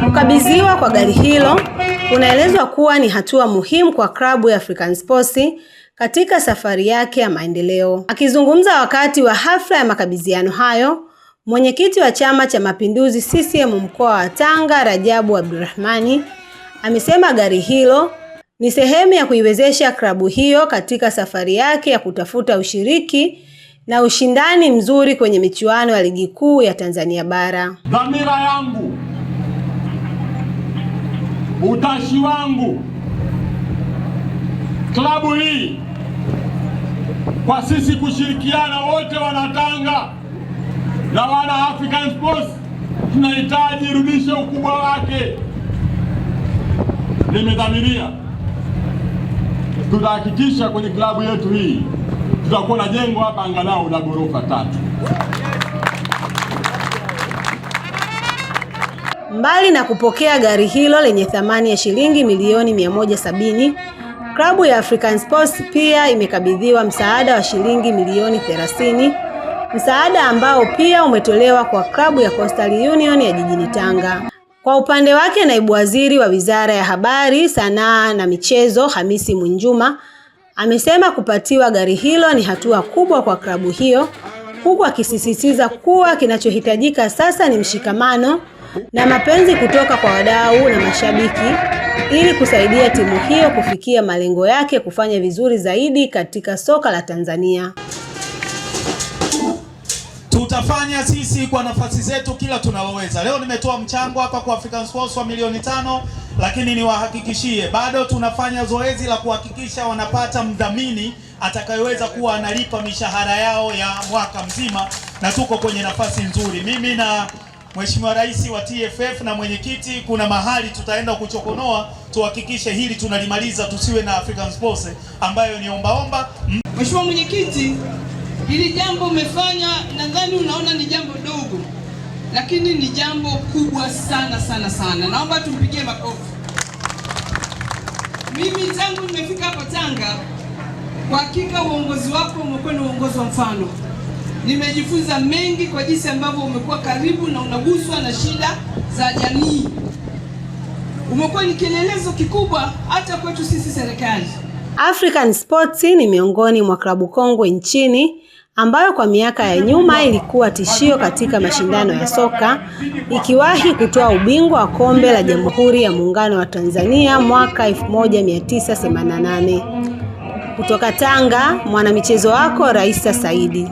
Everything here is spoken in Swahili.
Kukabidhiwa kwa gari hilo kunaelezwa kuwa ni hatua muhimu kwa klabu ya African Sports katika safari yake ya maendeleo. Akizungumza wakati wa hafla ya makabidhiano hayo, mwenyekiti wa Chama cha Mapinduzi CCM mkoa wa Tanga, Rajabu Abdurrahmani, amesema gari hilo ni sehemu ya kuiwezesha klabu hiyo katika safari yake ya kutafuta ushiriki na ushindani mzuri kwenye michuano ya Ligi Kuu ya Tanzania Bara. Dhamira yangu, utashi wangu, klabu hii kwa sisi kushirikiana wote Wanatanga na wana African Sports, tunahitaji irudishe ukubwa wake. Nimedhamiria tutahakikisha kwenye klabu yetu hii tutakuwa na jengo hapa angalau la ghorofa 3. Mbali na kupokea gari hilo lenye thamani ya shilingi milioni 170, klabu ya African Sports pia imekabidhiwa msaada wa shilingi milioni 30, msaada ambao pia umetolewa kwa klabu ya Coastal Union ya jijini Tanga. Kwa upande wake, naibu waziri wa Wizara ya Habari, Sanaa na Michezo, Hamisi Mwinjuma, amesema kupatiwa gari hilo ni hatua kubwa kwa klabu hiyo, huku akisisitiza kuwa kinachohitajika sasa ni mshikamano na mapenzi kutoka kwa wadau na mashabiki ili kusaidia timu hiyo kufikia malengo yake kufanya vizuri zaidi katika soka la Tanzania. Tutafanya sisi kwa nafasi zetu kila tunaloweza. Leo nimetoa mchango hapa kwa African Sports wa milioni 5, lakini niwahakikishie bado tunafanya zoezi la kuhakikisha wanapata mdhamini atakayeweza kuwa analipa mishahara yao ya mwaka mzima, na tuko kwenye nafasi nzuri. Mimi na Mheshimiwa Rais wa TFF na mwenyekiti, kuna mahali tutaenda kuchokonoa tuhakikishe hili tunalimaliza, tusiwe na African Sports ambayo ni ombaomba. Mheshimiwa mwenyekiti, hili jambo umefanya, nadhani unaona ni jambo dogo, lakini ni jambo kubwa sana sana sana. Naomba tumpigie makofi. Mimi tangu nimefika hapa Tanga, kwa hakika uongozi wako umekuwa ni uongozi wa mfano. Nimejifunza mengi kwa jinsi ambavyo umekuwa karibu na unaguswa na shida za jamii. Umekuwa ni kielelezo kikubwa hata kwetu sisi serikali. African Sports ni miongoni mwa klabu kongwe nchini ambayo kwa miaka ya nyuma ilikuwa tishio katika mashindano ya soka, ikiwahi kutoa ubingwa wa kombe la Jamhuri ya Muungano wa Tanzania mwaka 1988. Kutoka Tanga, mwanamichezo wako Raisa Saidi.